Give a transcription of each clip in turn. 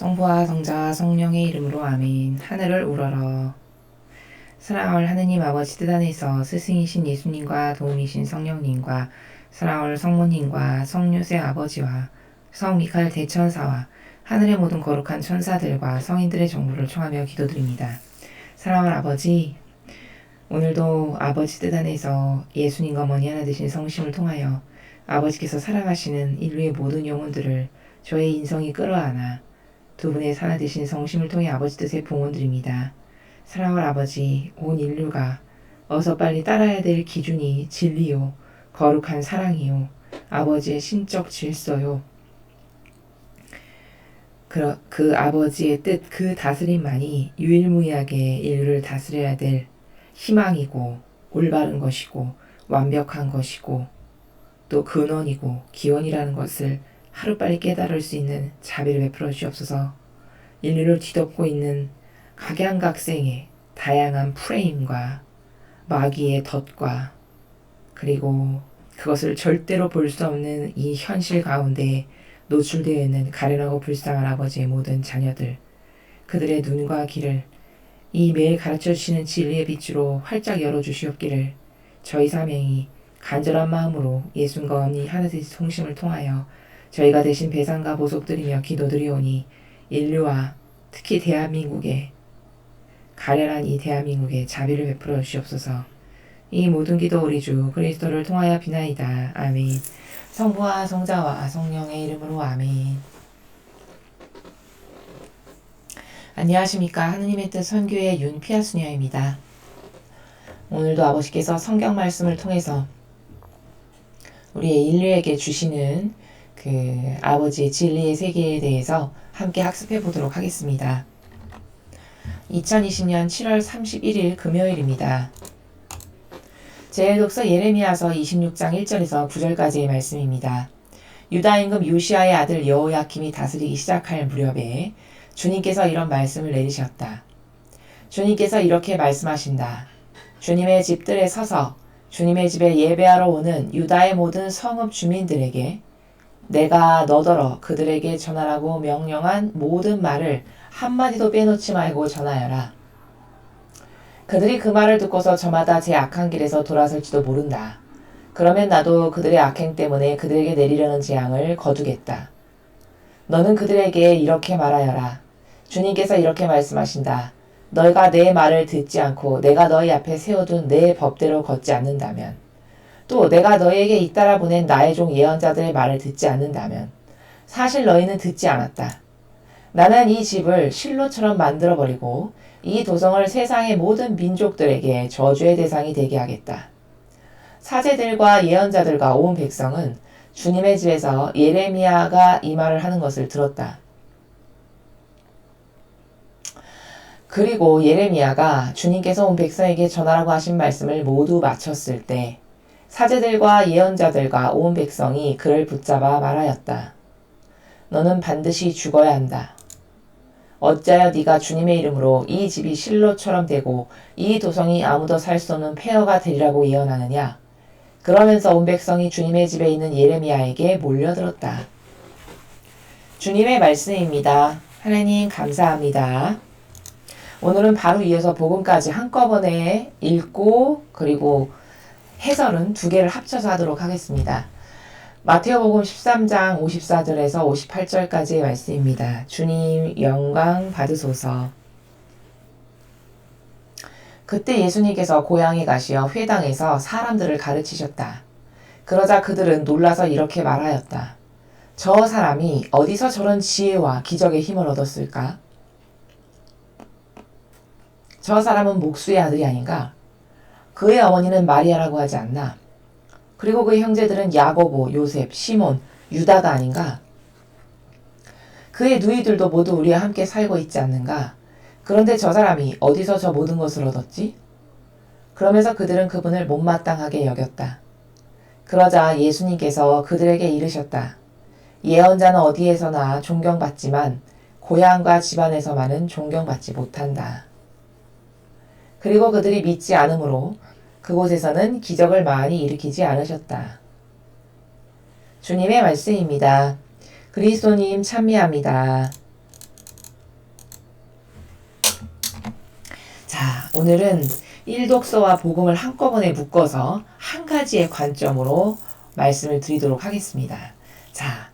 성부와 성자와 성령의 이름으로 아멘. 하늘을 우러러. 사랑할 하느님 아버지 뜻 안에서 스승이신 예수님과 도움이신 성령님과 사랑할 성모님과 성유세 아버지와 성미카엘 대천사와 하늘의 모든 거룩한 천사들과 성인들의 정보를 청하며 기도드립니다. 사랑할 아버지, 오늘도 아버지 뜻 안에서 예수님과 머니 하나 되신 성심을 통하여 아버지께서 사랑하시는 인류의 모든 영혼들을 저의 인성이 끌어안아 두 분의 하나 되신 성심을 통해 아버지 뜻에 봉헌드립니다. 사랑할 아버지, 온 인류가 어서 빨리 따라야 될 기준이 진리요, 거룩한 사랑이요, 아버지의 신적 질서요. 그 아버지의 뜻, 그 다스림만이 유일무이하게 인류를 다스려야 될 희망이고 올바른 것이고 완벽한 것이고 또 근원이고 기원이라는 것을 하루빨리 깨달을 수 있는 자비를 베풀어 주옵소서. 인류를 뒤덮고 있는 각양각색의 다양한 프레임과 마귀의 덫과 그리고 그것을 절대로 볼 수 없는 이 현실 가운데 노출되어 있는 가련하고 불쌍한 아버지의 모든 자녀들, 그들의 눈과 귀를 이 매일 가르쳐 주시는 진리의 빛으로 활짝 열어주시옵기를 저희 사명이 간절한 마음으로 예수님과 언니 하나님 통심을 통하여 저희가 대신 배상과 보속드리며 기도드리오니 인류와 특히 대한민국에 가련한 이 대한민국에 자비를 베풀어 주시옵소서. 이 모든 기도 우리 주 그리스도를 통하여 비나이다. 아멘. 성부와 성자와 성령의 이름으로 아멘. 안녕하십니까. 하느님의 뜻 선교의 윤피아수녀입니다. 오늘도 아버지께서 성경 말씀을 통해서 우리 인류에게 주시는 그 아버지의 진리의 세계에 대해서 함께 학습해 보도록 하겠습니다. 2020년 7월 31일 금요일입니다. 제1독서 예레미야서 26장 1절에서 9절까지의 말씀입니다. 유다 임금 요시아의 아들 여호야킴이 다스리기 시작할 무렵에 주님께서 이런 말씀을 내리셨다. 주님께서 이렇게 말씀하신다. 주님의 집들에 서서 주님의 집에 예배하러 오는 유다의 모든 성읍 주민들에게 내가 너더러 그들에게 전하라고 명령한 모든 말을 한마디도 빼놓지 말고 전하여라. 그들이 그 말을 듣고서 저마다 제 악한 길에서 돌아설지도 모른다. 그러면 나도 그들의 악행 때문에 그들에게 내리려는 재앙을 거두겠다. 너는 그들에게 이렇게 말하여라. 주님께서 이렇게 말씀하신다. 너희가 내 말을 듣지 않고 내가 너희 앞에 세워둔 내 법대로 걷지 않는다면, 또 내가 너희에게 잇따라 보낸 나의 종 예언자들의 말을 듣지 않는다면 사실 너희는 듣지 않았다. 나는 이 집을 실로처럼 만들어버리고 이 도성을 세상의 모든 민족들에게 저주의 대상이 되게 하겠다. 사제들과 예언자들과 온 백성은 주님의 집에서 예레미야가 이 말을 하는 것을 들었다. 그리고 예레미야가 주님께서 온 백성에게 전하라고 하신 말씀을 모두 마쳤을 때 사제들과 예언자들과 온 백성이 그를 붙잡아 말하였다. 너는 반드시 죽어야 한다. 어찌하여 네가 주님의 이름으로 이 집이 실로처럼 되고 이 도성이 아무도 살 수 없는 폐허가 되리라고 예언하느냐. 그러면서 온 백성이 주님의 집에 있는 예레미야에게 몰려들었다. 주님의 말씀입니다. 하나님 감사합니다. 오늘은 바로 이어서 복음까지 한꺼번에 읽고 그리고 해설은 두 개를 합쳐서 하도록 하겠습니다. 마태오복음 13장 54절에서 58절까지의 말씀입니다. 주님 영광 받으소서. 그때 예수님께서 고향에 가시어 회당에서 사람들을 가르치셨다. 그러자 그들은 놀라서 이렇게 말하였다. 저 사람이 어디서 저런 지혜와 기적의 힘을 얻었을까? 저 사람은 목수의 아들이 아닌가? 그의 어머니는 마리아라고 하지 않나? 그리고 그의 형제들은 야고보, 요셉, 시몬, 유다가 아닌가? 그의 누이들도 모두 우리와 함께 살고 있지 않는가? 그런데 저 사람이 어디서 저 모든 것을 얻었지? 그러면서 그들은 그분을 못마땅하게 여겼다. 그러자 예수님께서 그들에게 이르셨다. 예언자는 어디에서나 존경받지만 고향과 집안에서만은 존경받지 못한다. 그리고 그들이 믿지 않으므로 그곳에서는 기적을 많이 일으키지 않으셨다. 주님의 말씀입니다. 그리스도님 찬미합니다. 자, 오늘은 일독서와 복음을 한꺼번에 묶어서 한 가지의 관점으로 말씀을 드리도록 하겠습니다. 자,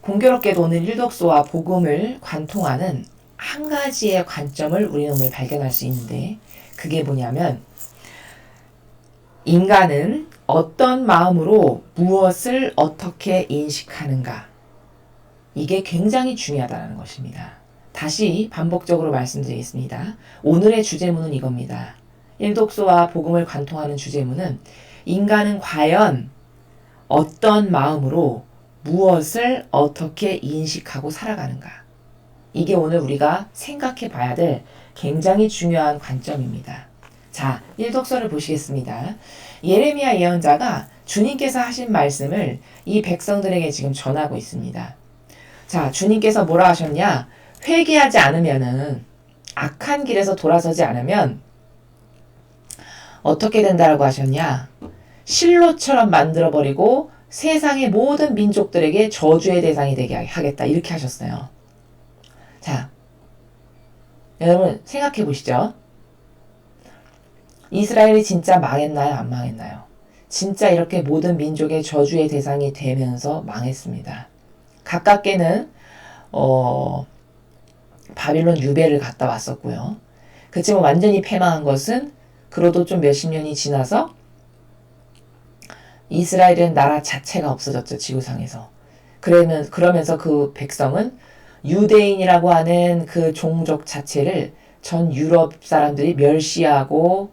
공교롭게도 오늘 일독서와 복음을 관통하는 한 가지의 관점을 우리는 오늘 발견할 수 있는데, 그게 뭐냐면 인간은 어떤 마음으로 무엇을 어떻게 인식하는가, 이게 굉장히 중요하다는 것입니다. 다시 반복적으로 말씀드리겠습니다. 오늘의 주제문은 이겁니다. 일독서와 복음을 관통하는 주제문은 인간은 과연 어떤 마음으로 무엇을 어떻게 인식하고 살아가는가, 이게 오늘 우리가 생각해 봐야 될 굉장히 중요한 관점입니다. 자, 일독서를 보시겠습니다. 예레미야 예언자가 주님께서 하신 말씀을 이 백성들에게 지금 전하고 있습니다. 자, 주님께서 뭐라 하셨냐? 회개하지 않으면은, 악한 길에서 돌아서지 않으면 어떻게 된다라고 하셨냐? 실로처럼 만들어버리고 세상의 모든 민족들에게 저주의 대상이 되게 하겠다, 이렇게 하셨어요. 자, 여러분 생각해 보시죠. 이스라엘이 진짜 망했나요? 안 망했나요? 진짜 이렇게 모든 민족의 저주의 대상이 되면서 망했습니다. 가깝게는 바빌론 유배를 갔다 왔었고요. 그치만 완전히 패망한 것은 그로도 좀 몇십 년이 지나서 이스라엘은 나라 자체가 없어졌죠, 지구상에서. 그러면서 그 백성은 유대인이라고 하는 그 종족 자체를 전 유럽 사람들이 멸시하고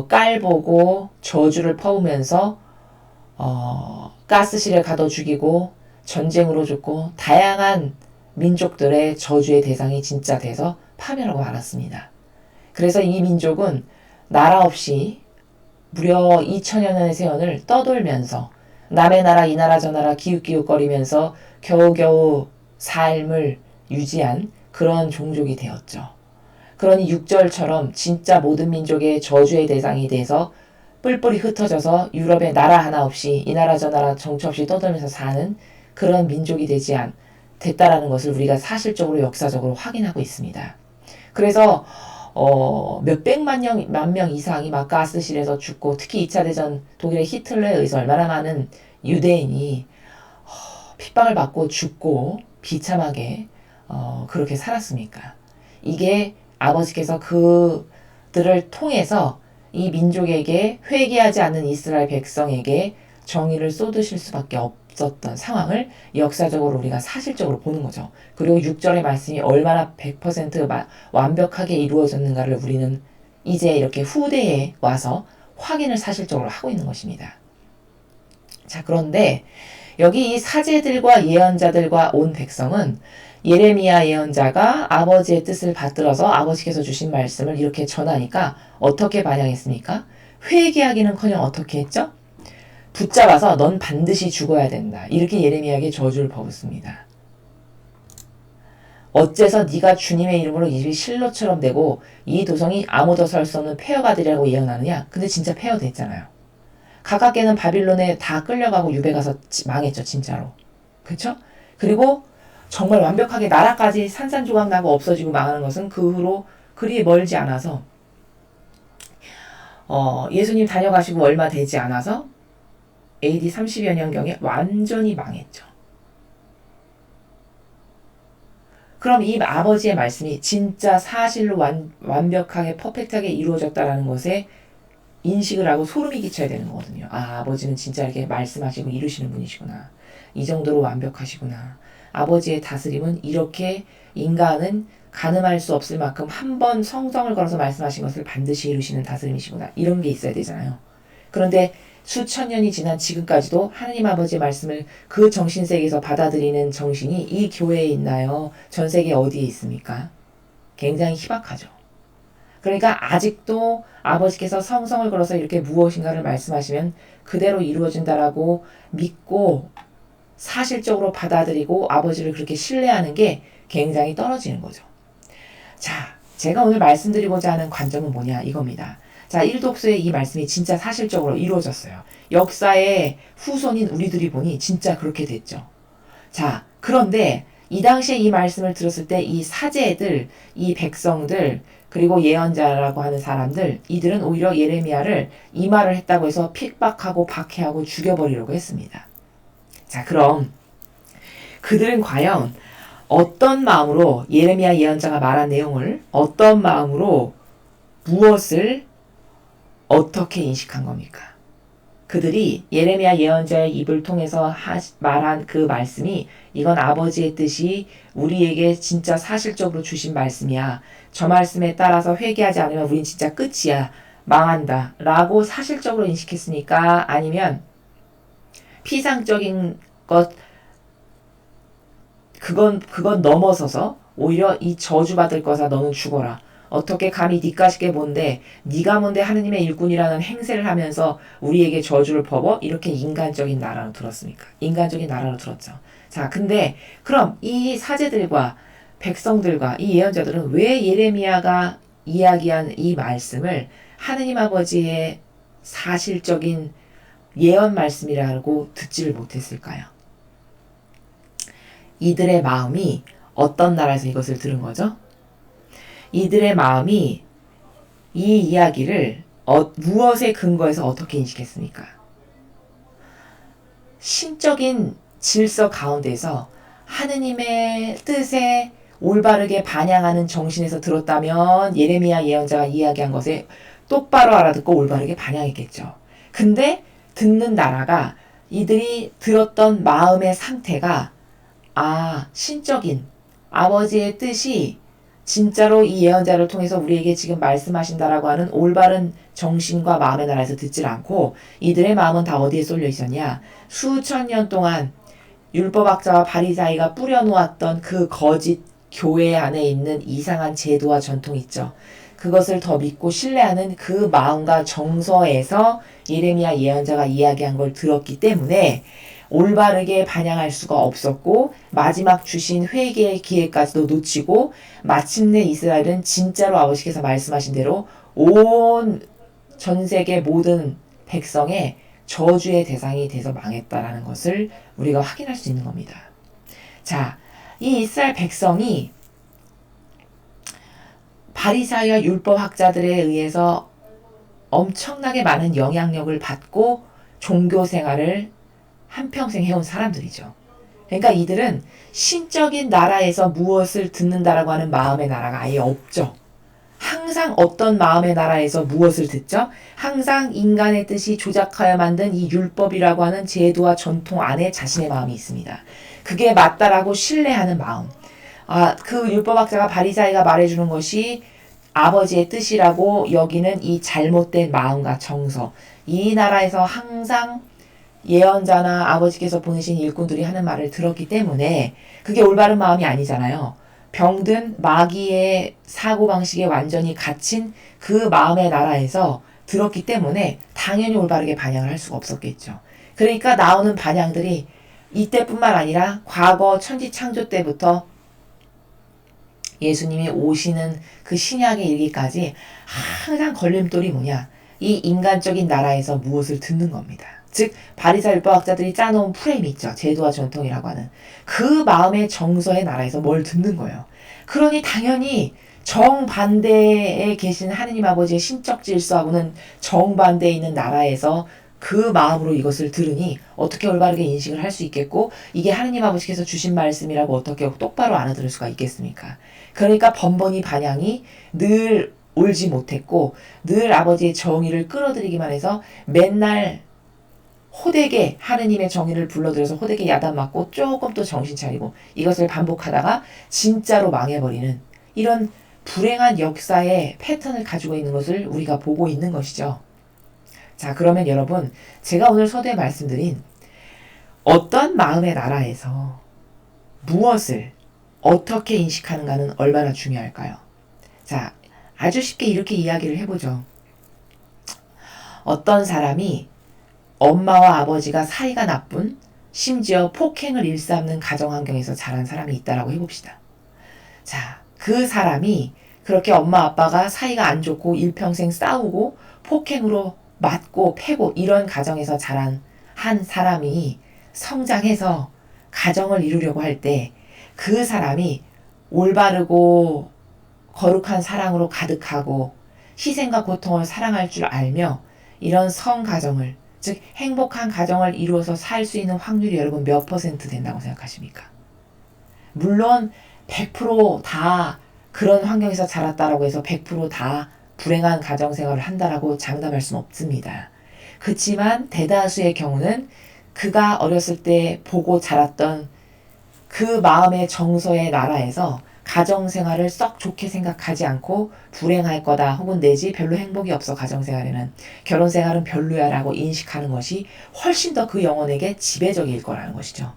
깔보고 저주를 퍼오면서 가스실에 가둬 죽이고 전쟁으로 죽고 다양한 민족들의 저주의 대상이 진짜 돼서 파멸하고 말았습니다. 그래서 이 민족은 나라 없이 무려 2000여 년의 세월을 떠돌면서 남의 나라 이 나라 저 나라 기웃기웃거리면서 겨우겨우 삶을 유지한 그런 종족이 되었죠. 그러니 6절처럼 진짜 모든 민족의 저주의 대상이 돼서 뿔뿔이 흩어져서 유럽에 나라 하나 없이 이 나라 저 나라 정처 없이 떠돌면서 사는 그런 민족이 됐다라는 것을 우리가 사실적으로 역사적으로 확인하고 있습니다. 그래서 몇백만 명 이상이 막 가스실에서 죽고, 특히 2차 대전 독일의 히틀러에 의해서 얼마나 많은 유대인이 핍박을 받고 죽고 비참하게 그렇게 살았습니까? 이게 아버지께서 그들을 통해서 이 민족에게, 회개하지 않는 이스라엘 백성에게 정의를 쏟으실 수밖에 없었던 상황을 역사적으로 우리가 사실적으로 보는 거죠. 그리고 6절의 말씀이 얼마나 100% 완벽하게 이루어졌는가를 우리는 이제 이렇게 후대에 와서 확인을 사실적으로 하고 있는 것입니다. 자, 그런데 여기 이 사제들과 예언자들과 온 백성은 예레미야 예언자가 아버지의 뜻을 받들어서 아버지께서 주신 말씀을 이렇게 전하니까 어떻게 반응했습니까? 회개하기는커녕 어떻게 했죠? 붙잡아서 넌 반드시 죽어야 된다, 이렇게 예레미야에게 저주를 퍼붓습니다. 어째서 네가 주님의 이름으로 이 집이 실로처럼 되고 이 도성이 아무도 설 수 없는 폐허가 되리라고 예언하느냐? 근데 진짜 폐허됐잖아요. 가깝게는 바빌론에 다 끌려가고 유배 가서 망했죠, 진짜로. 그렇죠? 그리고 정말 완벽하게 나라까지 산산조각 나고 없어지고 망하는 것은 그 후로 그리 멀지 않아서 예수님 다녀가시고 얼마 되지 않아서 AD 30여 년경에 완전히 망했죠. 그럼 이 아버지의 말씀이 진짜 사실로 완벽하게 퍼펙트하게 이루어졌다라는 것에 인식을 하고 소름이 끼쳐야 되는 거거든요. 아, 아버지는 진짜 이렇게 말씀하시고 이루시는 분이시구나. 이 정도로 완벽하시구나. 아버지의 다스림은 이렇게 인간은 가늠할 수 없을 만큼 한 번 성성을 걸어서 말씀하신 것을 반드시 이루시는 다스림이시구나. 이런 게 있어야 되잖아요. 그런데 수천 년이 지난 지금까지도 하나님 아버지의 말씀을 그 정신세계에서 받아들이는 정신이 이 교회에 있나요? 전 세계 어디에 있습니까? 굉장히 희박하죠. 그러니까 아직도 아버지께서 성성을 걸어서 이렇게 무엇인가를 말씀하시면 그대로 이루어진다라고 믿고 사실적으로 받아들이고 아버지를 그렇게 신뢰하는 게 굉장히 떨어지는 거죠. 자, 제가 오늘 말씀드리고자 하는 관점은 뭐냐, 이겁니다. 자, 일독서의 이 말씀이 진짜 사실적으로 이루어졌어요. 역사의 후손인 우리들이 보니 진짜 그렇게 됐죠. 자, 그런데 이 당시에 이 말씀을 들었을 때 이 사제들, 이 백성들, 그리고 예언자라고 하는 사람들, 이들은 오히려 예레미야를 이 말을 했다고 해서 핍박하고 박해하고 죽여버리려고 했습니다. 자, 그럼 그들은 과연 어떤 마음으로 예레미야 예언자가 말한 내용을 어떤 마음으로 무엇을 어떻게 인식한 겁니까? 그들이 예레미야 예언자의 입을 통해서 말한 그 말씀이 이건 아버지의 뜻이 우리에게 진짜 사실적으로 주신 말씀이야. 저 말씀에 따라서 회개하지 않으면 우린 진짜 끝이야. 망한다. 라고 사실적으로 인식했으니까 아니면 피상적인 것 그건 넘어서서 오히려 이 저주받을 거사 너는 죽어라. 어떻게 감히 니까짓게 뭔데 니가 뭔데 하느님의 일꾼이라는 행세를 하면서 우리에게 저주를 퍼버? 이렇게 인간적인 나라로 들었습니까? 인간적인 나라로 들었죠. 자, 근데 그럼 이 사제들과 백성들과 이 예언자들은 왜 예레미야가 이야기한 이 말씀을 하느님 아버지의 사실적인 예언 말씀이라고 듣지를 못했을까요? 이들의 마음이 어떤 나라에서 이것을 들은 거죠? 이들의 마음이 이 이야기를 무엇에 근거해서 어떻게 인식했습니까? 신적인 질서 가운데서 하느님의 뜻에 올바르게 반영하는 정신에서 들었다면 예레미야 예언자가 이야기한 것에 똑바로 알아듣고 올바르게 반영했겠죠. 근데 듣는 나라가 이들이 들었던 마음의 상태가 신적인 아버지의 뜻이 진짜로 이 예언자를 통해서 우리에게 지금 말씀하신다라고 하는 올바른 정신과 마음의 나라에서 듣질 않고 이들의 마음은 다 어디에 쏠려 있었냐? 수천 년 동안 율법학자와 바리사이가 뿌려놓았던 그 거짓 교회 안에 있는 이상한 제도와 전통 있죠. 그것을 더 믿고 신뢰하는 그 마음과 정서에서 예레미야 예언자가 이야기한 걸 들었기 때문에 올바르게 반영할 수가 없었고 마지막 주신 회개의 기회까지도 놓치고 마침내 이스라엘은 진짜로 아버지께서 말씀하신 대로 온 전 세계 모든 백성의 저주의 대상이 돼서 망했다라는 것을 우리가 확인할 수 있는 겁니다. 자, 이 이스라엘 백성이 바리사이와 율법학자들에 의해서 엄청나게 많은 영향력을 받고 종교 생활을 한평생 해온 사람들이죠. 그러니까 이들은 신적인 나라에서 무엇을 듣는다라고 하는 마음의 나라가 아예 없죠. 항상 어떤 마음의 나라에서 무엇을 듣죠? 항상 인간의 뜻이 조작하여 만든 이 율법이라고 하는 제도와 전통 안에 자신의 마음이 있습니다. 그게 맞다라고 신뢰하는 마음. 그 율법학자가 바리사이가 말해주는 것이 아버지의 뜻이라고 여기는 이 잘못된 마음과 정서. 이 나라에서 항상 예언자나 아버지께서 보내신 일꾼들이 하는 말을 들었기 때문에 그게 올바른 마음이 아니잖아요. 병든 마귀의 사고방식에 완전히 갇힌 그 마음의 나라에서 들었기 때문에 당연히 올바르게 반영을 할 수가 없었겠죠. 그러니까 나오는 반향들이 이때뿐만 아니라 과거 천지창조 때부터 예수님이 오시는 그 신약에 이르기까지 항상 걸림돌이 뭐냐? 이 인간적인 나라에서 무엇을 듣는 겁니다. 즉 바리사 율법학자들이 짜놓은 프레임이 있죠. 제도와 전통이라고 하는 그 마음의 정서의 나라에서 뭘 듣는 거예요. 그러니 당연히 정반대에 계신 하느님 아버지의 신적 질서하고는 정반대에 있는 나라에서 그 마음으로 이것을 들으니 어떻게 올바르게 인식을 할 수 있겠고 이게 하느님 아버지께서 주신 말씀이라고 어떻게 똑바로 알아들을 수가 있겠습니까? 그러니까 번번이 반향이 늘 옳지 못했고 늘 아버지의 정의를 끌어들이기만 해서 맨날 호되게 하느님의 정의를 불러들여서 호되게 야단 맞고 조금 또 정신 차리고 이것을 반복하다가 진짜로 망해버리는 이런 불행한 역사의 패턴을 가지고 있는 것을 우리가 보고 있는 것이죠. 자, 그러면 여러분 제가 오늘 서두에 말씀드린 어떤 마음의 나라에서 무엇을 어떻게 인식하는가는 얼마나 중요할까요? 자, 아주 쉽게 이렇게 이야기를 해보죠. 어떤 사람이 엄마와 아버지가 사이가 나쁜 심지어 폭행을 일삼는 가정환경에서 자란 사람이 있다라고 해봅시다. 자, 그 사람이 그렇게 엄마 아빠가 사이가 안 좋고 일평생 싸우고 폭행으로 맞고 패고 이런 가정에서 자란 한 사람이 성장해서 가정을 이루려고 할 때 그 사람이 올바르고 거룩한 사랑으로 가득하고 희생과 고통을 사랑할 줄 알며 이런 성가정을, 즉 행복한 가정을 이루어서 살 수 있는 확률이 여러분 몇 퍼센트 된다고 생각하십니까? 물론 100%다 그런 환경에서 자랐다라고 해서 100%다 불행한 가정생활을 한다라고 장담할 수는 없습니다. 그렇지만 대다수의 경우는 그가 어렸을 때 보고 자랐던 그 마음의 정서의 나라에서 가정생활을 썩 좋게 생각하지 않고 불행할 거다 혹은 내지 별로 행복이 없어 가정생활에는 결혼생활은 별로야 라고 인식하는 것이 훨씬 더 그 영혼에게 지배적일 거라는 것이죠.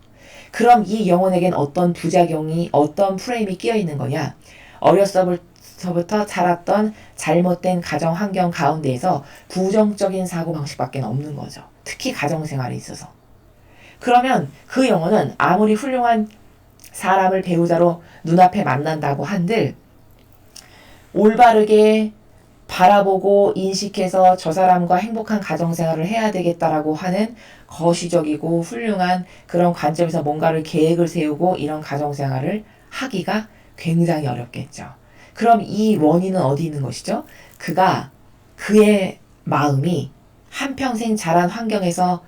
그럼 이 영혼에겐 어떤 부작용이 어떤 프레임이 끼어 있는 거냐? 어려서부터 자랐던 잘못된 가정 환경 가운데에서 부정적인 사고방식밖에 없는 거죠. 특히 가정생활에 있어서. 그러면 그 영혼은 아무리 훌륭한 사람을 배우자로 눈앞에 만난다고 한들 올바르게 바라보고 인식해서 저 사람과 행복한 가정생활을 해야 되겠다라고 하는 거시적이고 훌륭한 그런 관점에서 뭔가를 계획을 세우고 이런 가정생활을 하기가 굉장히 어렵겠죠. 그럼 이 원인은 어디 있는 것이죠? 그의 마음이 한평생 자란 환경에서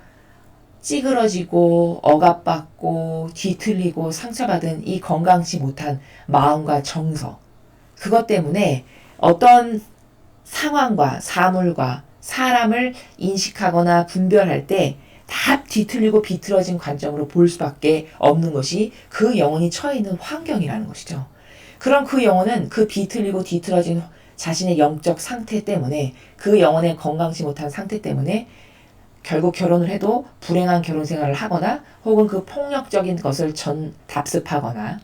찌그러지고 억압받고 뒤틀리고 상처받은 이 건강치 못한 마음과 정서, 그것 때문에 어떤 상황과 사물과 사람을 인식하거나 분별할 때 다 뒤틀리고 비틀어진 관점으로 볼 수밖에 없는 것이 그 영혼이 처해 있는 환경이라는 것이죠. 그럼 그 영혼은 그 비틀리고 뒤틀어진 자신의 영적 상태 때문에, 그 영혼의 건강치 못한 상태 때문에 결국 결혼을 해도 불행한 결혼 생활을 하거나 혹은 그 폭력적인 것을 답습하거나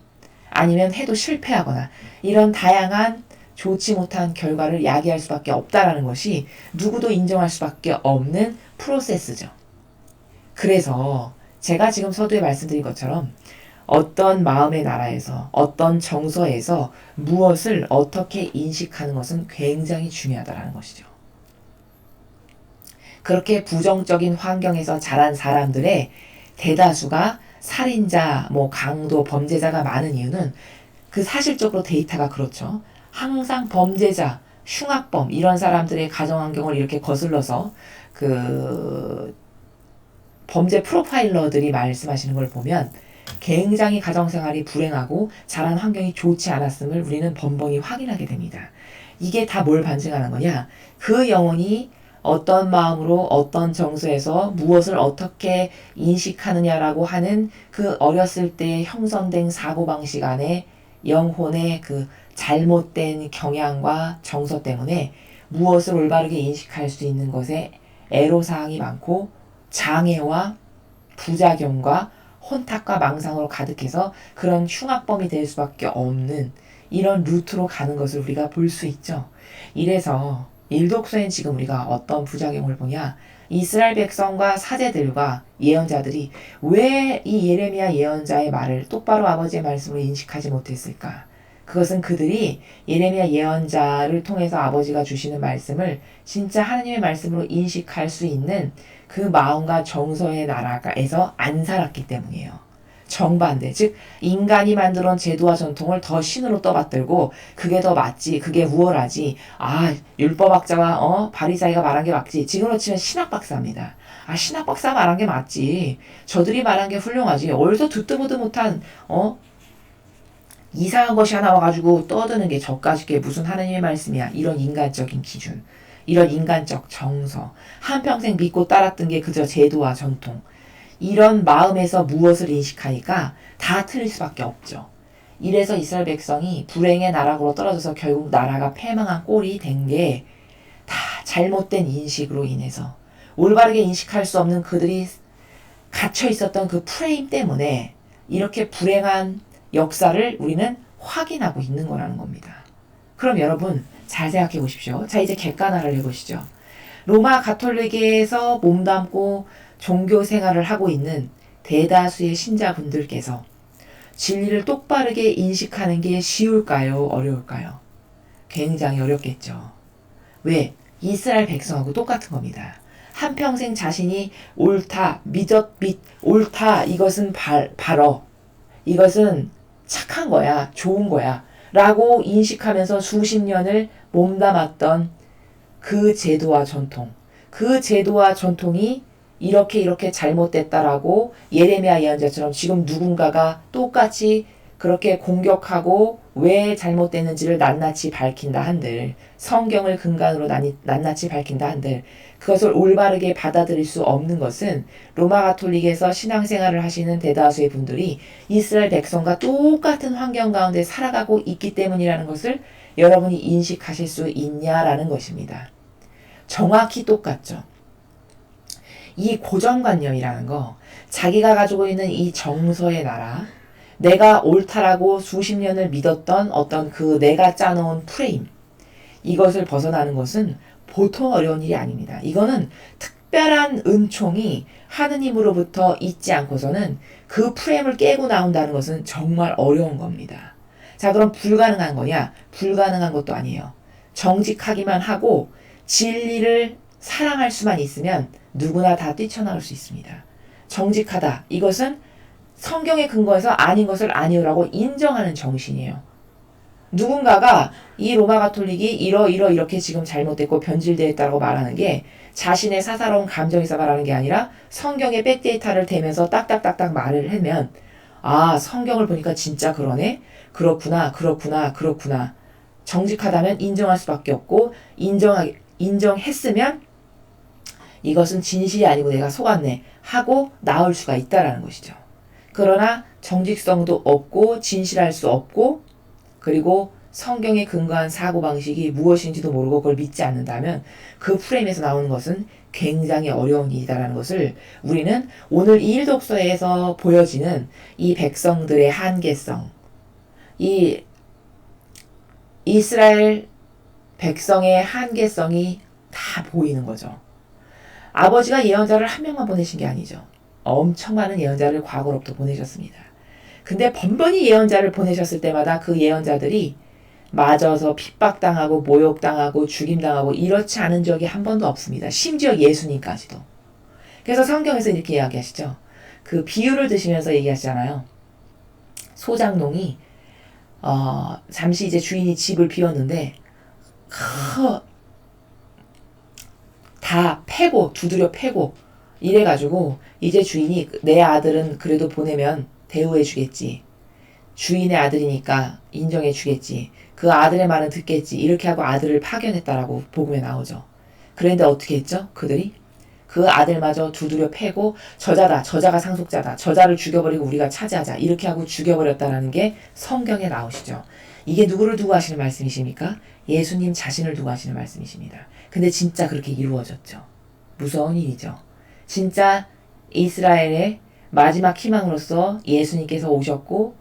아니면 해도 실패하거나 이런 다양한 좋지 못한 결과를 야기할 수밖에 없다라는 것이 누구도 인정할 수밖에 없는 프로세스죠. 그래서 제가 지금 서두에 말씀드린 것처럼 어떤 마음의 나라에서 어떤 정서에서 무엇을 어떻게 인식하는 것은 굉장히 중요하다는 것이죠. 그렇게 부정적인 환경에서 자란 사람들의 대다수가 살인자, 강도, 범죄자가 많은 이유는 그 사실적으로 데이터가 그렇죠. 항상 범죄자, 흉악범 이런 사람들의 가정환경을 이렇게 거슬러서 그 범죄 프로파일러들이 말씀하시는 걸 보면 굉장히 가정생활이 불행하고 자란 환경이 좋지 않았음을 우리는 번번이 확인하게 됩니다. 이게 다 뭘 반증하는 거냐? 그 영혼이 어떤 마음으로 어떤 정서에서 무엇을 어떻게 인식하느냐라고 하는 그 어렸을 때 형성된 사고방식 안에 영혼의 그 잘못된 경향과 정서 때문에 무엇을 올바르게 인식할 수 있는 것에 애로사항이 많고 장애와 부작용과 혼탁과 망상으로 가득해서 그런 흉악범이 될 수밖에 없는 이런 루트로 가는 것을 우리가 볼 수 있죠. 이래서 일독서엔 지금 우리가 어떤 부작용을 보냐? 이스라엘 백성과 사제들과 예언자들이 왜 이 예레미야 예언자의 말을 똑바로 아버지의 말씀으로 인식하지 못했을까? 그것은 그들이 예레미야 예언자를 통해서 아버지가 주시는 말씀을 진짜 하나님의 말씀으로 인식할 수 있는 그 마음과 정서의 나라에서 안 살았기 때문이에요. 정반대, 즉 인간이 만들어온 제도와 전통을 더 신으로 떠받들고 그게 더 맞지, 그게 우월하지, 율법학자와 바리사이가 말한 게 맞지. 지금으로 치면 신학박사입니다. 신학박사 말한 게 맞지. 저들이 말한 게 훌륭하지. 어디서 듣도 보도 못한 이상한 것이 하나 와가지고 떠드는 게 저까지 게 무슨 하나님의 말씀이야. 이런 인간적인 기준, 이런 인간적 정서, 한평생 믿고 따랐던 게 그저 제도와 전통, 이런 마음에서 무엇을 인식하니까 다 틀릴 수밖에 없죠. 이래서 이스라엘 백성이 불행의 나락으로 떨어져서 결국 나라가 패망한 꼴이 된 게 다 잘못된 인식으로 인해서, 올바르게 인식할 수 없는 그들이 갇혀 있었던 그 프레임 때문에 이렇게 불행한 역사를 우리는 확인하고 있는 거라는 겁니다. 그럼 여러분 잘 생각해 보십시오. 자, 이제 객관화를 해보시죠. 로마 가톨릭에서 몸담고 종교 생활을 하고 있는 대다수의 신자분들께서 진리를 똑바르게 인식하는 게 쉬울까요? 어려울까요? 굉장히 어렵겠죠. 왜? 이스라엘 백성하고 똑같은 겁니다. 한평생 자신이 옳다, 옳다, 이것은 바러, 이것은 착한 거야, 좋은 거야 라고 인식하면서 수십 년을 몸담았던 그 제도와 전통, 그 제도와 전통이 이렇게 잘못됐다라고 예레미야 예언자처럼 지금 누군가가 똑같이 그렇게 공격하고 왜 잘못됐는지를 낱낱이 밝힌다 한들, 성경을 근간으로 낱낱이 밝힌다 한들, 그것을 올바르게 받아들일 수 없는 것은 로마 가톨릭에서 신앙생활을 하시는 대다수의 분들이 이스라엘 백성과 똑같은 환경 가운데 살아가고 있기 때문이라는 것을 여러분이 인식하실 수 있냐라는 것입니다. 정확히 똑같죠. 이 고정관념이라는 거, 자기가 가지고 있는 이 정서의 나라, 내가 옳다라고 수십 년을 믿었던 어떤 그 내가 짜놓은 프레임, 이것을 벗어나는 것은 보통 어려운 일이 아닙니다. 이거는 특별한 은총이 하느님으로부터 있지 않고서는 그 프레임을 깨고 나온다는 것은 정말 어려운 겁니다. 자, 그럼 불가능한 거냐? 불가능한 것도 아니에요. 정직하기만 하고 진리를 사랑할 수만 있으면 누구나 다 뛰쳐나올 수 있습니다. 정직하다. 이것은 성경에 근거해서 아닌 것을 아니오라고 인정하는 정신이에요. 누군가가 이 로마 가톨릭이 이렇게 지금 잘못됐고 변질되었다고 말하는 게 자신의 사사로운 감정이 있어 말하는 게 아니라 성경의 백데이터를 대면서 딱딱딱딱 말을 하면 아, 성경을 보니까 진짜 그러네? 그렇구나. 정직하다면 인정할 수밖에 없고 인정했으면 이것은 진실이 아니고 내가 속았네 하고 나올 수가 있다라는 것이죠. 그러나 정직성도 없고 진실할 수 없고 그리고 성경에 근거한 사고방식이 무엇인지도 모르고 그걸 믿지 않는다면 그 프레임에서 나오는 것은 굉장히 어려운 일이다라는 것을 우리는 오늘 이 일독서에서 보여지는 이 백성들의 한계성, 이 이스라엘 백성의 한계성이 다 보이는 거죠. 아버지가 예언자를 한 명만 보내신 게 아니죠. 엄청 많은 예언자를 과거로부터 보내셨습니다. 근데 번번이 예언자를 보내셨을 때마다 그 예언자들이 맞아서 핍박당하고 모욕당하고 죽임당하고 이렇지 않은 적이 한 번도 없습니다. 심지어 예수님까지도. 그래서 성경에서 이렇게 이야기하시죠. 그 비유를 드시면서 얘기하시잖아요. 소장농이 잠시 이제 주인이 집을 비웠는데 다 패고 두드려 패고 이래가지고 이제 주인이 내 아들은 그래도 보내면 대우해 주겠지. 주인의 아들이니까 인정해 주겠지. 그 아들의 말은 듣겠지. 이렇게 하고 아들을 파견했다라고 복음에 나오죠. 그런데 어떻게 했죠? 그들이 그 아들마저 두드려 패고 저자가 상속자다. 저자를 죽여버리고 우리가 차지하자. 이렇게 하고 죽여버렸다라는 게 성경에 나오시죠. 이게 누구를 두고 하시는 말씀이십니까? 예수님 자신을 두고 하시는 말씀이십니다. 근데 진짜 그렇게 이루어졌죠. 무서운 일이죠. 진짜 이스라엘의 마지막 희망으로서 예수님께서 오셨고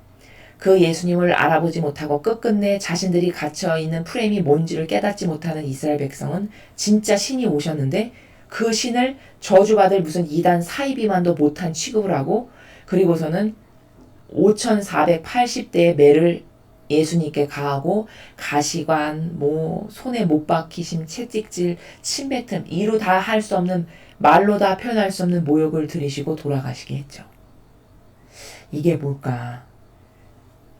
그 예수님을 알아보지 못하고 끝끝내 자신들이 갇혀있는 프레임이 뭔지를 깨닫지 못하는 이스라엘 백성은 진짜 신이 오셨는데 그 신을 저주받을 무슨 이단 사이비만도 못한 취급을 하고 그리고서는 5,480대의 매를 예수님께 가하고 가시관, 손에 못 박히심, 채찍질, 침뱉음 이루 다 할 수 없는 말로 다 표현할 수 없는 모욕을 들이시고 돌아가시게 했죠. 이게 뭘까?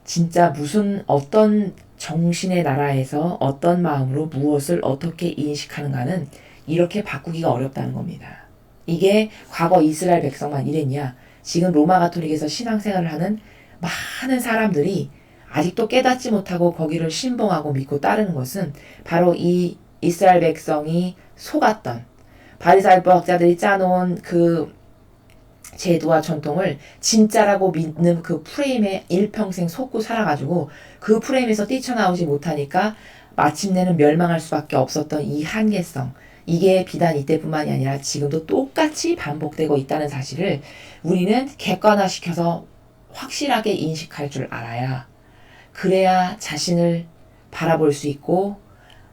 진짜 무슨 어떤 정신의 나라에서 어떤 마음으로 무엇을 어떻게 인식하는가는 이렇게 바꾸기가 어렵다는 겁니다. 이게 과거 이스라엘 백성만 이랬냐? 지금 로마 가톨릭에서 신앙생활을 하는 많은 사람들이 아직도 깨닫지 못하고 거기를 신봉하고 믿고 따르는 것은 바로 이 이스라엘 백성이 속았던 바리사이법 학자들이 짜놓은 그 제도와 전통을 진짜라고 믿는 그 프레임에 일평생 속고 살아가지고 그 프레임에서 뛰쳐나오지 못하니까 마침내는 멸망할 수밖에 없었던 이 한계성, 이게 비단 이때뿐만이 아니라 지금도 똑같이 반복되고 있다는 사실을 우리는 객관화시켜서 확실하게 인식할 줄 알아야, 그래야 자신을 바라볼 수 있고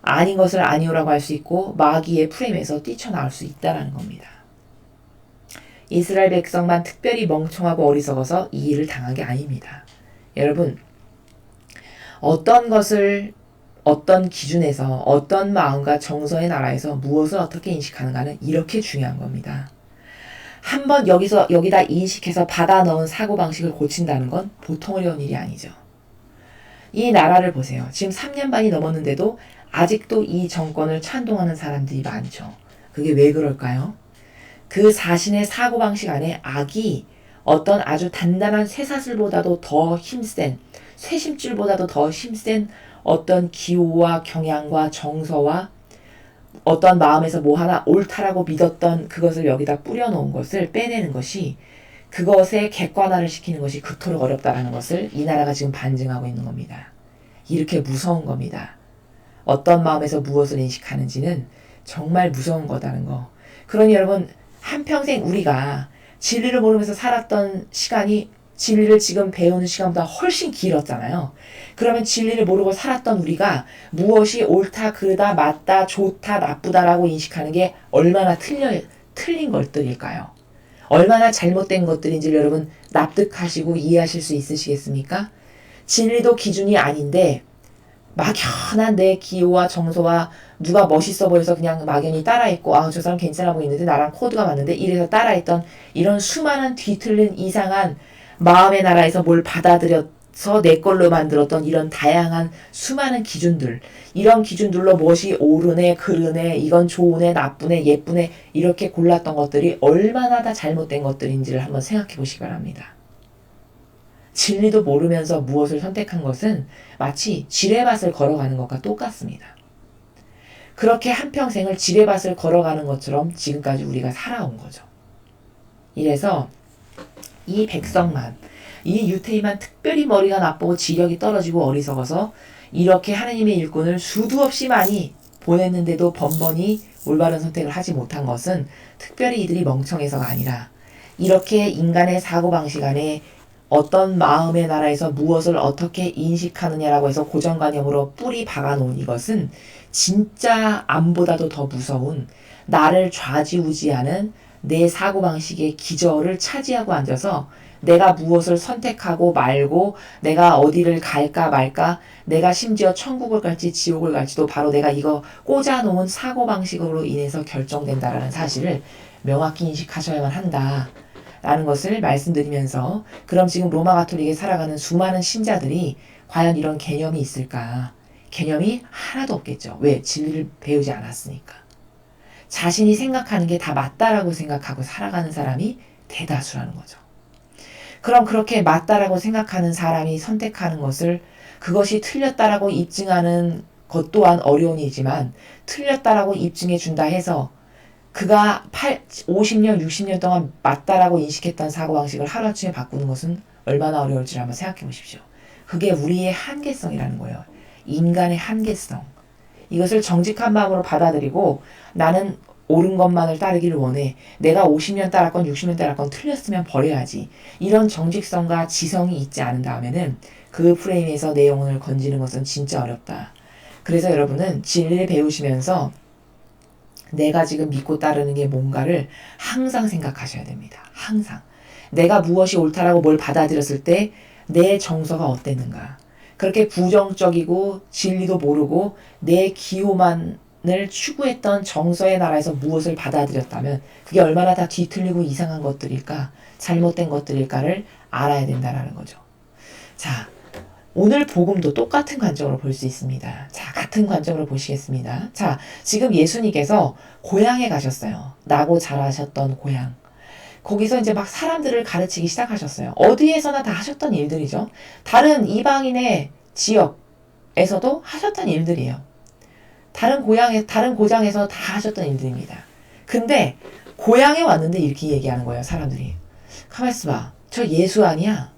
아닌 것을 아니오라고 할 수 있고 마귀의 프레임에서 뛰쳐나올 수 있다는 겁니다. 이스라엘 백성만 특별히 멍청하고 어리석어서 이 일을 당한 게 아닙니다. 여러분, 어떤 것을 어떤 기준에서 어떤 마음과 정서의 나라에서 무엇을 어떻게 인식하는가는 이렇게 중요한 겁니다. 한번 여기다 인식해서 받아 넣은 사고방식을 고친다는 건 보통 어려운 일이 아니죠. 이 나라를 보세요. 지금 3년 반이 넘었는데도 아직도 이 정권을 찬동하는 사람들이 많죠. 그게 왜 그럴까요? 그 자신의 사고방식 안에 악이 어떤 아주 단단한 쇠사슬보다도 더 힘센, 쇠심줄보다도 더 힘센 어떤 기호와 경향과 정서와 어떤 마음에서 뭐 하나 옳다라고 믿었던 그것을 여기다 뿌려놓은 것을 빼내는 것이, 그것에 객관화를 시키는 것이 그토록 어렵다라는 것을 이 나라가 지금 반증하고 있는 겁니다. 이렇게 무서운 겁니다. 어떤 마음에서 무엇을 인식하는지는 정말 무서운 거다는 거. 그러니 여러분, 한평생 우리가 진리를 모르면서 살았던 시간이 진리를 지금 배우는 시간보다 훨씬 길었잖아요. 그러면 진리를 모르고 살았던 우리가 무엇이 옳다, 그르다, 맞다, 좋다, 나쁘다라고 인식하는 게 얼마나 틀린 것들일까요? 얼마나 잘못된 것들인지 여러분 납득하시고 이해하실 수 있으시겠습니까? 진리도 기준이 아닌데 막연한 내 기호와 정서와 누가 멋있어 보여서 그냥 막연히 따라했고, 아, 저 사람 괜찮아 보이는데 나랑 코드가 맞는데 이래서 따라했던 이런 수많은 뒤틀린 이상한 마음의 나라에서 뭘 받아들여서 내 걸로 만들었던 이런 다양한 수많은 기준들, 이런 기준들로 무엇이 옳으네, 그르네, 이건 좋으네, 나쁘네, 예쁘네 이렇게 골랐던 것들이 얼마나 다 잘못된 것들인지를 한번 생각해 보시기 바랍니다. 진리도 모르면서 무엇을 선택한 것은 마치 지뢰밭을 걸어가는 것과 똑같습니다. 그렇게 한평생을 지뢰밭을 걸어가는 것처럼 지금까지 우리가 살아온 거죠. 이래서 이 백성만, 이 유태인만 특별히 머리가 나쁘고 지력이 떨어지고 어리석어서 이렇게 하느님의 일꾼을 수도 없이 많이 보냈는데도 번번이 올바른 선택을 하지 못한 것은 특별히 이들이 멍청해서가 아니라, 이렇게 인간의 사고방식 안에 어떤 마음의 나라에서 무엇을 어떻게 인식하느냐라고 해서 고정관념으로 뿌리 박아놓은 이것은 진짜 암보다도 더 무서운, 나를 좌지우지하는 내 사고방식의 기저를 차지하고 앉아서 내가 무엇을 선택하고 말고, 내가 어디를 갈까 말까, 내가 심지어 천국을 갈지 지옥을 갈지도 바로 내가 이거 꽂아놓은 사고방식으로 인해서 결정된다라는 사실을 명확히 인식하셔야만 한다 라는 것을 말씀드리면서, 그럼 지금 로마 가톨릭에 살아가는 수많은 신자들이 과연 이런 개념이 있을까? 개념이 하나도 없겠죠. 왜? 진리를 배우지 않았으니까. 자신이 생각하는 게 다 맞다라고 생각하고 살아가는 사람이 대다수라는 거죠. 그럼 그렇게 맞다라고 생각하는 사람이 선택하는 것을, 그것이 틀렸다라고 입증하는 것 또한 어려운 일이지만 틀렸다라고 입증해 준다 해서 그가 50년, 60년 동안 맞다라고 인식했던 사고방식을 하루아침에 바꾸는 것은 얼마나 어려울지를 한번 생각해 보십시오. 그게 우리의 한계성이라는 거예요. 인간의 한계성. 이것을 정직한 마음으로 받아들이고, 나는 옳은 것만을 따르기를 원해. 내가 50년 따랐건 60년 따랐건 틀렸으면 버려야지. 이런 정직성과 지성이 있지 않은 다음에는 그 프레임에서 내 영혼을 건지는 것은 진짜 어렵다. 그래서 여러분은 진리를 배우시면서 내가 지금 믿고 따르는 게 뭔가를 항상 생각하셔야 됩니다. 항상. 내가 무엇이 옳다라고 뭘 받아들였을 때 내 정서가 어땠는가. 그렇게 부정적이고 진리도 모르고 내 기호만을 추구했던 정서의 나라에서 무엇을 받아들였다면 그게 얼마나 다 뒤틀리고 이상한 것들일까, 잘못된 것들일까를 알아야 된다는 거죠. 자, 오늘 복음도 똑같은 관점으로 볼 수 있습니다. 자, 같은 관점으로 보시겠습니다. 자, 지금 예수님께서 고향에 가셨어요. 나고 자라셨던 고향. 거기서 이제 막 사람들을 가르치기 시작하셨어요. 어디에서나 다 하셨던 일들이죠. 다른 이방인의 지역에서도 하셨던 일들이에요. 다른 고장에서 다 하셨던 일들입니다. 근데 고향에 왔는데 이렇게 얘기하는 거예요, 사람들이. 가만 있어봐. 저 예수 아니야?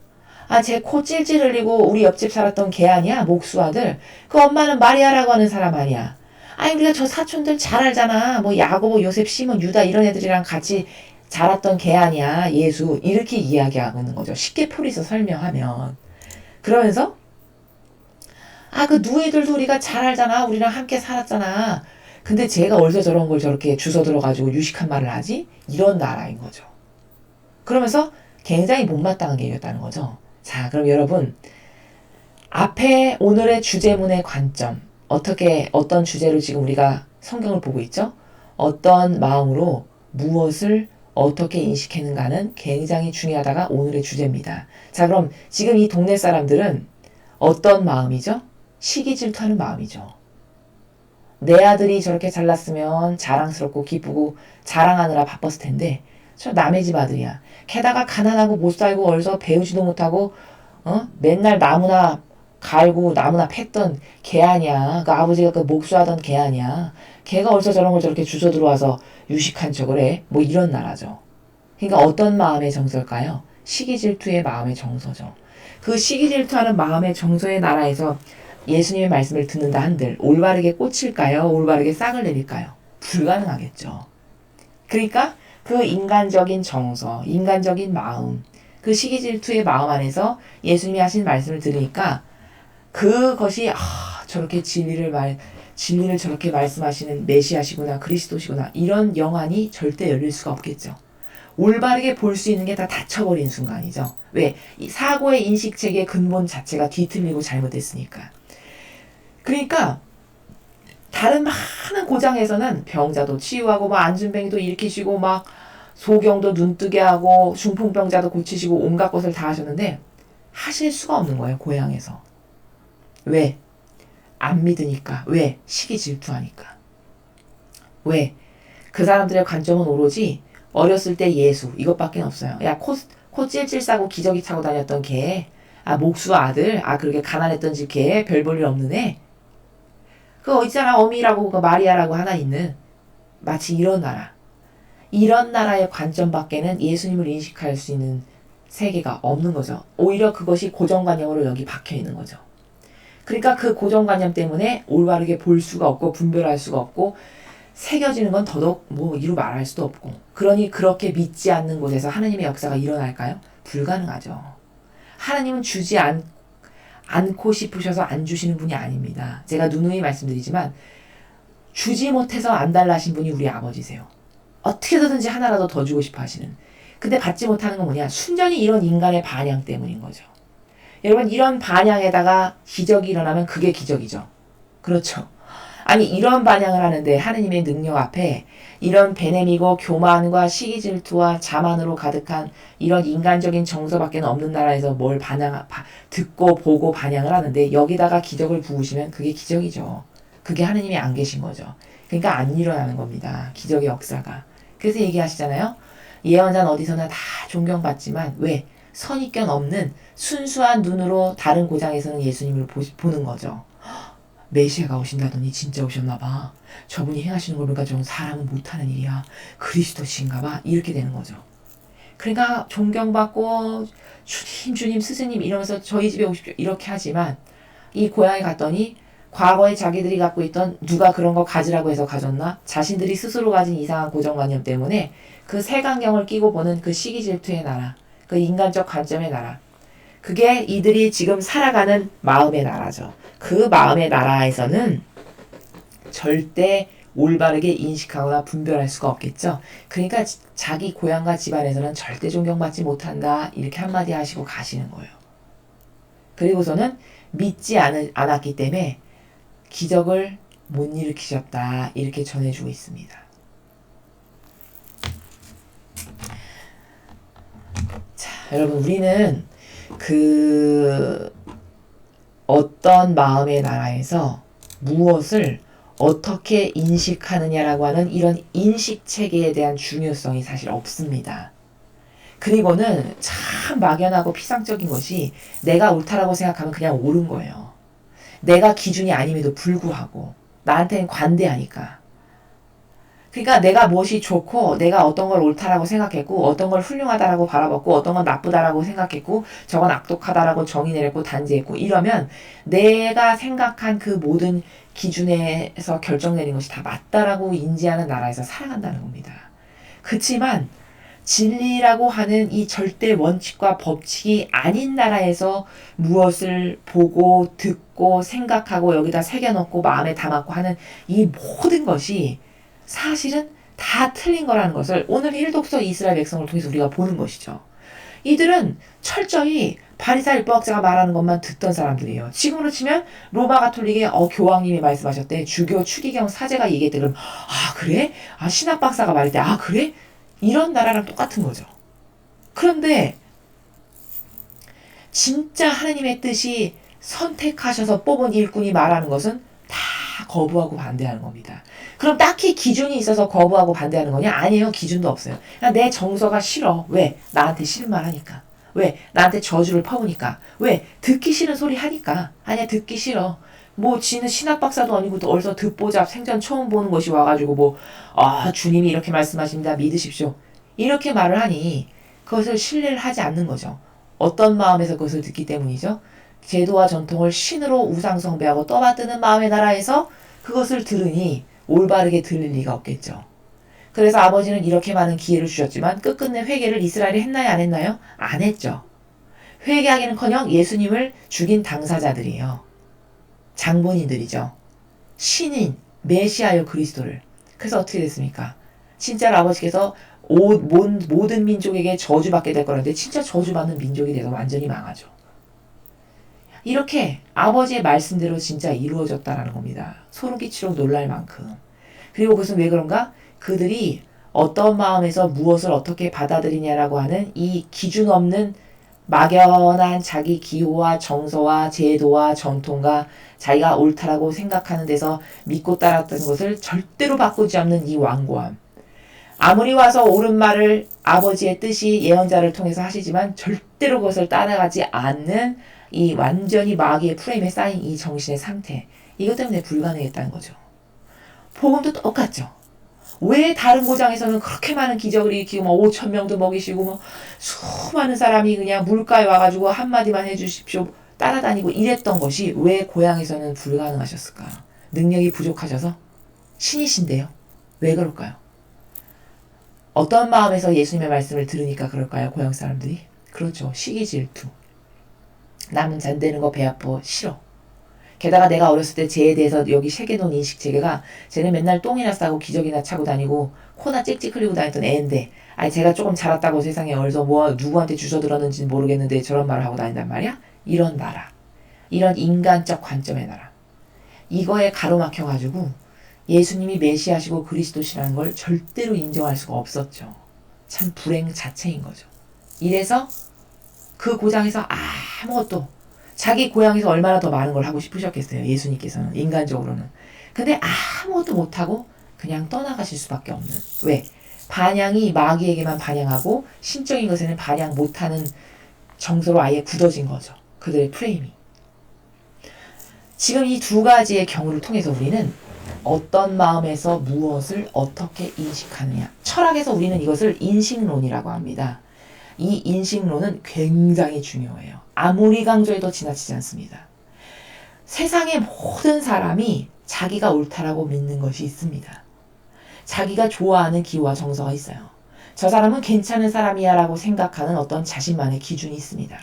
아, 쟤 코 찔찔 흘리고 우리 옆집 살았던 걔 아니야? 목수 아들. 그 엄마는 마리아라고 하는 사람 아니야? 아니, 우리가 저 사촌들 잘 알잖아. 뭐 야고보, 요셉, 시몬, 유다 이런 애들이랑 같이 자랐던 걔 아니야? 예수. 이렇게 이야기하는 거죠. 쉽게 풀이서 설명하면. 그러면서 아, 그 누이들도 우리가 잘 알잖아. 우리랑 함께 살았잖아. 근데 쟤가 어디서 저런 걸 저렇게 주워 들어가지고 유식한 말을 하지? 이런 나라인 거죠. 그러면서 굉장히 못마땅하게 얘기했다는 거죠. 자, 그럼 여러분, 앞에 오늘의 주제문의 관점, 어떤 주제로 지금 우리가 성경을 보고 있죠? 어떤 마음으로 무엇을 어떻게 인식했는가는 굉장히 중요하다가 오늘의 주제입니다. 자, 그럼 지금 이 동네 사람들은 어떤 마음이죠? 시기 질투하는 마음이죠. 내 아들이 저렇게 잘났으면 자랑스럽고 기쁘고 자랑하느라 바빴을 텐데 저 남의 집 아들이야. 게다가 가난하고 못 살고 어려서 배우지도 못하고 맨날 나무나 갈고 나무나 팼던 개 아니야. 그 아버지가 그 목수하던 개 아니야. 걔가 어디서 저런 걸 저렇게 주워 들어와서 유식한 척을 해. 뭐 이런 나라죠. 그러니까 어떤 마음의 정서일까요? 시기 질투의 마음의 정서죠. 그 시기 질투하는 마음의 정서의 나라에서 예수님의 말씀을 듣는다 한들 올바르게 꽂힐까요? 올바르게 싹을 내릴까요? 불가능하겠죠. 그러니까 그 인간적인 정서, 인간적인 마음, 그 시기 질투의 마음 안에서 예수님이 하신 말씀을 들으니까 그것이 저렇게 진리를 저렇게 말씀하시는 메시아시구나, 그리스도시구나, 이런 영안이 절대 열릴 수가 없겠죠. 올바르게 볼 수 있는 게 다 닫혀버린 순간이죠. 왜? 이 사고의 인식체계의 근본 자체가 뒤틀리고 잘못됐으니까. 그러니까 다른 많은 고장에서는 병자도 치유하고 막 안진뱅이도 일으키시고 막 소경도 눈뜨게 하고 중풍병자도 고치시고 온갖 것을 다 하셨는데 하실 수가 없는 거예요. 고향에서. 왜? 안 믿으니까. 왜? 시기 질투하니까. 왜? 그 사람들의 관점은 오로지 어렸을 때 예수 이것밖에 없어요. 야, 코 찔찔 싸고 기저귀 차고 다녔던 걔, 목수 아들, 그렇게 가난했던 집 걔, 별 볼 일 없는 애. 그거 있잖아, 어미라고 그 마리아라고 하나 있는, 마치 이런 나라. 이런 나라의 관점밖에는 예수님을 인식할 수 있는 세계가 없는 거죠. 오히려 그것이 고정관념으로 여기 박혀 있는 거죠. 그러니까 그 고정관념 때문에 올바르게 볼 수가 없고 분별할 수가 없고 새겨지는 건 더더욱 이루 말할 수도 없고, 그러니 그렇게 믿지 않는 곳에서 하나님의 역사가 일어날까요? 불가능하죠. 하나님은 주지 않고 싶으셔서 안 주시는 분이 아닙니다. 제가 누누이 말씀드리지만 주지 못해서 안 달라신 분이 우리 아버지세요. 어떻게든지 하나라도 더 주고 싶어 하시는. 근데 받지 못하는 건 뭐냐? 순전히 이런 인간의 반향 때문인 거죠. 여러분, 이런 반향에다가 기적이 일어나면 그게 기적이죠. 그렇죠. 아니, 이런 반향을 하는데 하느님의 능력 앞에 이런 베내미고 교만과 시기질투와 자만으로 가득한 이런 인간적인 정서밖에 없는 나라에서 뭘 듣고 보고 반향을 하는데 여기다가 기적을 부으시면 그게 기적이죠. 그게 하느님이 안 계신 거죠. 그러니까 안 일어나는 겁니다. 기적의 역사가. 그래서 얘기하시잖아요. 예언자는 어디서나 다 존경받지만 왜? 선입견 없는 순수한 눈으로 다른 고장에서는 예수님을 보는 거죠. 메시아가 오신다더니 진짜 오셨나봐. 저분이 행하시는 걸 보니까 좀 사람은 못하는 일이야. 그리스도신가봐. 이렇게 되는 거죠. 그러니까 존경받고 주님 스승님 이러면서 저희 집에 오십시오 이렇게 하지만 이 고향에 갔더니 과거에 자기들이 갖고 있던 누가 그런 거 가지라고 해서 가졌나? 자신들이 스스로 가진 이상한 고정관념 때문에 그 색안경을 끼고 보는 그 시기질투의 나라, 그 인간적 관점의 나라, 그게 이들이 지금 살아가는 마음의 나라죠. 그 마음의 나라에서는 절대 올바르게 인식하거나 분별할 수가 없겠죠. 그러니까 자기 고향과 집안에서는 절대 존경받지 못한다 이렇게 한마디 하시고 가시는 거예요. 그리고서는 믿지 않았기 때문에 기적을 못 일으키셨다 이렇게 전해주고 있습니다. 자, 여러분, 우리는 어떤 마음의 나라에서 무엇을 어떻게 인식하느냐라고 하는 이런 인식체계에 대한 중요성이 사실 없습니다. 그리고는 참 막연하고 피상적인 것이 내가 옳다라고 생각하면 그냥 옳은 거예요. 내가 기준이 아님에도 불구하고 나한테는 관대하니까. 그러니까 내가 무엇이 좋고 내가 어떤 걸 옳다라고 생각했고 어떤 걸 훌륭하다라고 바라봤고 어떤 건 나쁘다라고 생각했고 저건 악독하다라고 정의 내렸고 단죄했고 이러면 내가 생각한 그 모든 기준에서 결정내린 것이 다 맞다라고 인지하는 나라에서 살아간다는 겁니다. 그렇지만 진리라고 하는 이 절대 원칙과 법칙이 아닌 나라에서 무엇을 보고 듣고 생각하고 여기다 새겨넣고 마음에 담았고 하는 이 모든 것이 사실은 다 틀린 거라는 것을 오늘 일독서 이스라엘 백성을 통해서 우리가 보는 것이죠. 이들은 철저히 바리사 율법학자가 말하는 것만 듣던 사람들이에요. 지금으로 치면 로마 가톨릭의 교황님이 말씀하셨대. 주교 추기경 사제가 얘기했대. 그럼 그래? 신학 박사가 말했대. 그래? 이런 나라랑 똑같은 거죠. 그런데 진짜 하나님의 뜻이 선택하셔서 뽑은 일꾼이 말하는 것은 다 거부하고 반대하는 겁니다. 그럼 딱히 기준이 있어서 거부하고 반대하는 거냐? 아니에요. 기준도 없어요. 그냥 내 정서가 싫어. 왜? 나한테 싫은 말 하니까. 왜? 나한테 저주를 퍼부니까. 왜? 듣기 싫은 소리 하니까. 아니야, 듣기 싫어. 뭐 지는 신학 박사도 아니고 또 어디서 듣보잡 생전 처음 보는 것이 와가지고 뭐 주님이 이렇게 말씀하십니다. 믿으십시오. 이렇게 말을 하니 그것을 신뢰를 하지 않는 거죠. 어떤 마음에서 그것을 듣기 때문이죠. 제도와 전통을 신으로 우상숭배하고 떠받드는 마음의 나라에서 그것을 들으니 올바르게 들릴 리가 없겠죠. 그래서 아버지는 이렇게 많은 기회를 주셨지만 끝끝내 회개를 이스라엘이 했나요? 안 했나요? 안 했죠. 회개하기는커녕 예수님을 죽인 당사자들이에요. 장본인들이죠. 신인, 메시아요 그리스도를. 그래서 어떻게 됐습니까? 진짜로 아버지께서 모든 민족에게 저주받게 될 거라는데 진짜 저주받는 민족이 돼서 완전히 망하죠. 이렇게 아버지의 말씀대로 진짜 이루어졌다라는 겁니다. 소름 끼치도록 놀랄 만큼. 그리고 그것은 왜 그런가? 그들이 어떤 마음에서 무엇을 어떻게 받아들이냐라고 하는 이 기준 없는 막연한 자기 기호와 정서와 제도와 전통과 자기가 옳다라고 생각하는 데서 믿고 따랐던 것을 절대로 바꾸지 않는 이 완고함. 아무리 와서 옳은 말을 아버지의 뜻이 예언자를 통해서 하시지만 절대로 그것을 따라가지 않는 이 완전히 마귀의 프레임에 쌓인 이 정신의 상태. 이것 때문에 불가능했다는 거죠. 복음도 똑같죠. 왜 다른 고장에서는 그렇게 많은 기적을 일으키고 5,000명도 먹이시고 수많은 사람이 그냥 물가에 와가지고 한마디만 해주십시오 따라다니고 이랬던 것이 왜 고향에서는 불가능하셨을까? 능력이 부족하셔서? 신이신데요. 왜 그럴까요? 어떤 마음에서 예수님의 말씀을 들으니까 그럴까요? 고향 사람들이? 그렇죠. 시기 질투. 남은 잔대는 거 배 아파 싫어. 게다가 내가 어렸을 때 쟤에 대해서 여기 세계론 인식 체계가 쟤는 맨날 똥이나 싸고 기저귀나 차고 다니고 코나 찍찍 흘리고 다녔던 애인데 아니 제가 조금 자랐다고 세상에 어디서 뭐 누구한테 주워 들었는지는 모르겠는데 저런 말을 하고 다닌단 말이야? 이런 나라. 이런 인간적 관점의 나라. 이거에 가로막혀가지고 예수님이 메시아시고 그리스도시라는 걸 절대로 인정할 수가 없었죠. 참 불행 자체인 거죠. 이래서 그 고장에서 아무것도 자기 고향에서 얼마나 더 많은 걸 하고 싶으셨겠어요. 예수님께서는 인간적으로는. 근데 아무것도 못하고 그냥 떠나가실 수밖에 없는. 왜? 반향이 마귀에게만 반향하고 신적인 것에는 반향 못하는 정서로 아예 굳어진 거죠. 그들의 프레임이. 지금 이 두 가지의 경우를 통해서 우리는 어떤 마음에서 무엇을 어떻게 인식하느냐. 철학에서 우리는 이것을 인식론이라고 합니다. 이 인식론은 굉장히 중요해요. 아무리 강조해도 지나치지 않습니다. 세상의 모든 사람이 자기가 옳다라고 믿는 것이 있습니다. 자기가 좋아하는 기호와 정서가 있어요. 저 사람은 괜찮은 사람이야 라고 생각하는 어떤 자신만의 기준이 있습니다.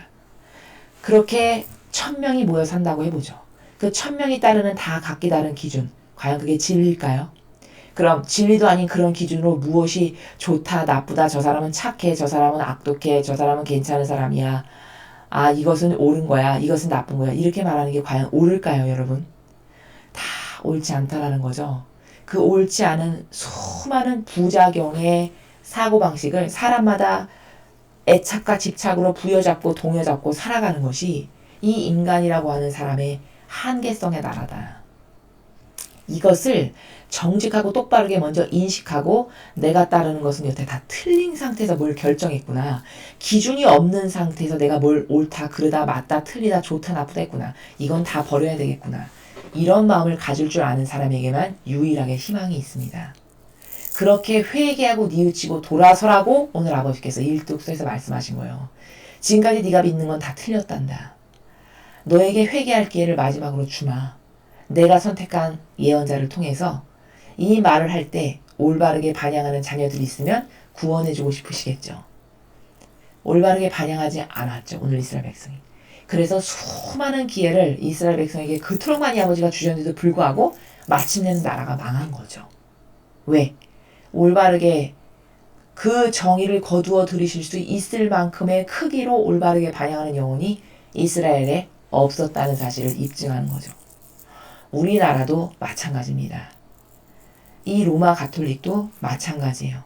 그렇게 1000명이 모여 산다고 해보죠. 그 1000명이 따르는 다 각기 다른 기준. 과연 그게 진리일까요? 그럼 진리도 아닌 그런 기준으로 무엇이 좋다, 나쁘다, 저 사람은 착해, 저 사람은 악독해, 저 사람은 괜찮은 사람이야. 아, 이것은 옳은 거야, 이것은 나쁜 거야. 이렇게 말하는 게 과연 옳을까요, 여러분? 다 옳지 않다라는 거죠. 그 옳지 않은 수많은 부작용의 사고방식을 사람마다 애착과 집착으로 부여잡고 동여잡고 살아가는 것이 이 인간이라고 하는 사람의 한계성의 나라다. 이것을 정직하고 똑바르게 먼저 인식하고 내가 따르는 것은 여태 다 틀린 상태에서 뭘 결정했구나. 기준이 없는 상태에서 내가 뭘 옳다, 그르다, 맞다, 틀리다, 좋다, 나쁘다 했구나. 이건 다 버려야 되겠구나. 이런 마음을 가질 줄 아는 사람에게만 유일하게 희망이 있습니다. 그렇게 회개하고 뉘우치고 돌아서라고 오늘 아버지께서 일독서에서 말씀하신 거예요. 지금까지 네가 믿는 건 다 틀렸단다. 너에게 회개할 기회를 마지막으로 주마. 내가 선택한 예언자를 통해서 이 말을 할 때 올바르게 반영하는 자녀들이 있으면 구원해주고 싶으시겠죠. 올바르게 반영하지 않았죠. 오늘 이스라엘 백성이. 그래서 수많은 기회를 이스라엘 백성에게 그토록 많이 아버지가 주셨는데도 불구하고 마침내는 나라가 망한 거죠. 왜? 올바르게 그 정의를 거두어 들이실 수 있을 만큼의 크기로 올바르게 반영하는 영혼이 이스라엘에 없었다는 사실을 입증하는 거죠. 우리나라도 마찬가지입니다. 이 로마 가톨릭도 마찬가지예요.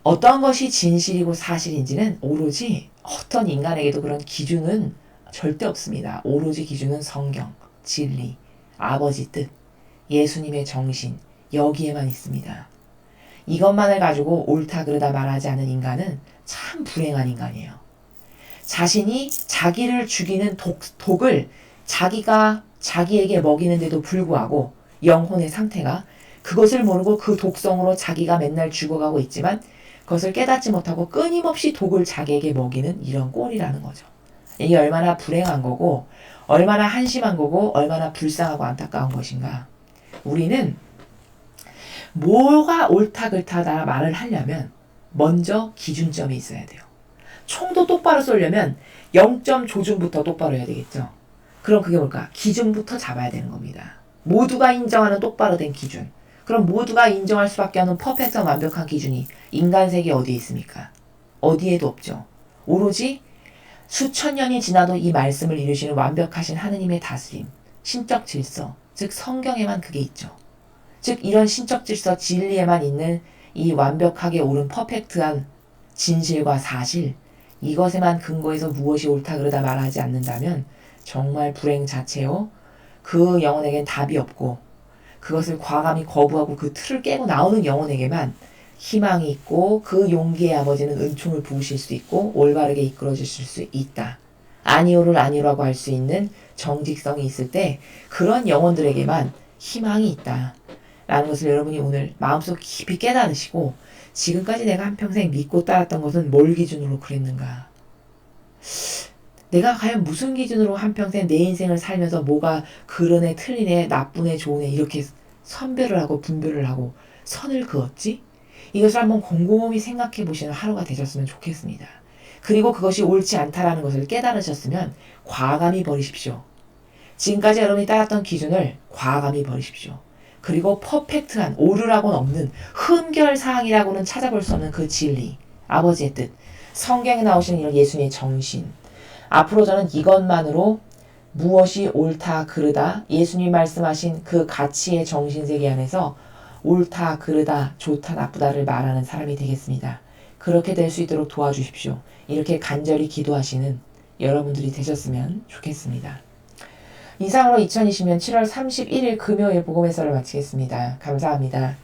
어떤 것이 진실이고 사실인지는 오로지 어떤 인간에게도 그런 기준은 절대 없습니다. 오로지 기준은 성경, 진리, 아버지 뜻, 예수님의 정신, 여기에만 있습니다. 이것만을 가지고 옳다 그르다 말하지 않은 인간은 참 불행한 인간이에요. 자신이 자기를 죽이는 독을 자기가 자기에게 먹이는데도 불구하고 영혼의 상태가 그것을 모르고 그 독성으로 자기가 맨날 죽어가고 있지만 그것을 깨닫지 못하고 끊임없이 독을 자기에게 먹이는 이런 꼴이라는 거죠. 이게 얼마나 불행한 거고 얼마나 한심한 거고 얼마나 불쌍하고 안타까운 것인가. 우리는 뭐가 옳다 그르다 말을 하려면 먼저 기준점이 있어야 돼요. 총도 똑바로 쏘려면 0점 조준부터 똑바로 해야 되겠죠. 그럼 그게 뭘까? 기준부터 잡아야 되는 겁니다. 모두가 인정하는 똑바로 된 기준. 그럼 모두가 인정할 수밖에 없는 퍼펙트한 완벽한 기준이 인간 세계에 어디에 있습니까? 어디에도 없죠. 오로지 수천 년이 지나도 이 말씀을 이루시는 완벽하신 하느님의 다스림, 신적 질서, 즉 성경에만 그게 있죠. 즉 이런 신적 질서, 진리에만 있는 이 완벽하게 옳은 퍼펙트한 진실과 사실, 이것에만 근거해서 무엇이 옳다 그르다 말하지 않는다면 정말 불행 자체요. 그 영혼에겐 답이 없고 그것을 과감히 거부하고 그 틀을 깨고 나오는 영혼에게만 희망이 있고 그 용기의 아버지는 은총을 부으실 수 있고 올바르게 이끌어 주실 수 있다. 아니오를 아니오라고 할 수 있는 정직성이 있을 때 그런 영혼들에게만 희망이 있다. 라는 것을 여러분이 오늘 마음속 깊이 깨달으시고 지금까지 내가 한평생 믿고 따랐던 것은 뭘 기준으로 그랬는가? 내가 과연 무슨 기준으로 한평생 내 인생을 살면서 뭐가 그러네 틀리네 나쁘네 좋으네 이렇게 선별을 하고 분별을 하고 선을 그었지? 이것을 한번 곰곰이 생각해 보시는 하루가 되셨으면 좋겠습니다. 그리고 그것이 옳지 않다라는 것을 깨달으셨으면 과감히 버리십시오. 지금까지 여러분이 따랐던 기준을 과감히 버리십시오. 그리고 퍼펙트한 오류라고는 없는 흠결사항이라고는 찾아볼 수 없는 그 진리, 아버지의 뜻, 성경에 나오시는 이런 예수님의 정신. 앞으로 저는 이것만으로 무엇이 옳다 그르다 예수님이 말씀하신 그 가치의 정신세계 안에서 옳다 그르다 좋다 나쁘다를 말하는 사람이 되겠습니다. 그렇게 될 수 있도록 도와주십시오. 이렇게 간절히 기도하시는 여러분들이 되셨으면 좋겠습니다. 이상으로 2020년 7월 31일 금요일 복음 해설을 마치겠습니다. 감사합니다.